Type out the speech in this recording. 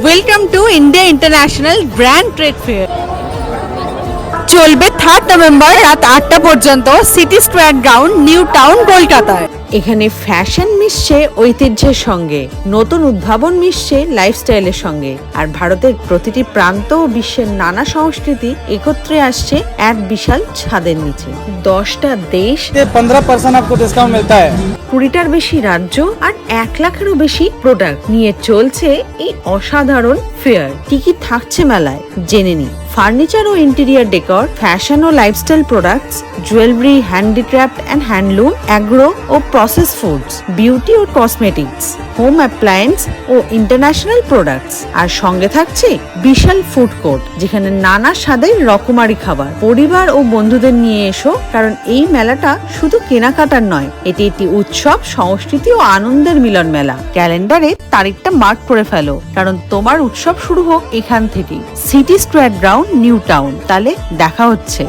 Welcome to India international grand trade fair. চলবে 3 November রাত 8টা পর্যন্ত city square ground, new town, কলকাতায়। এখানে ফ্যাশন মিশছে ঐতিহ্যের সঙ্গে, নতুন উদ্ভাবন মিশছে লাইফস্টাইলের সঙ্গে, আর ভারতের প্রতিটি প্রান্ত ও বিশ্বের নানা সংস্কৃতি একত্রে আসছে এক বিশাল ছাদের নিচে। 10টা দেশ, 15% आपको डिस्काउंट मिलता है। 20টার বেশি রাজ্য আর 1 লাখেরও বেশি প্রোডাক্ট নিয়ে চলছে এই অসাধারণ ফেয়ার। কি কি থাকছে মেলায় জেনে নি। ফার্নিচার ও ইন্টেরিয়ার ডেকর, ফ্যাশন ও lifestyle products, jewellery, handicraft and handloom, agro ও প্রসেস ফুডস, বিউটি ও কসমেটিক্স, হোম অ্যাপ্লায়েন্স ও ইন্টারন্যাশনাল প্রোডাক্টস। আর সঙ্গে থাকছে বিশাল ফুড কোর্ট, যেখানে নানা স্বাদের রকমারি খাবার। পরিবার ও বন্ধুদের নিয়ে এসো, কারণ এই মেলাটা শুধু কেনাকাটার নয়, এটি একটি উৎসব, সংস্কৃতি ও আনন্দের মিলন মেলা। ক্যালেন্ডারে তারিখটা মার্ক করে ফেলো, কারণ তোমার উৎসব শুরু হোক এখান থেকেই। City square ground, new town. তাহলে দেখা হচ্ছে।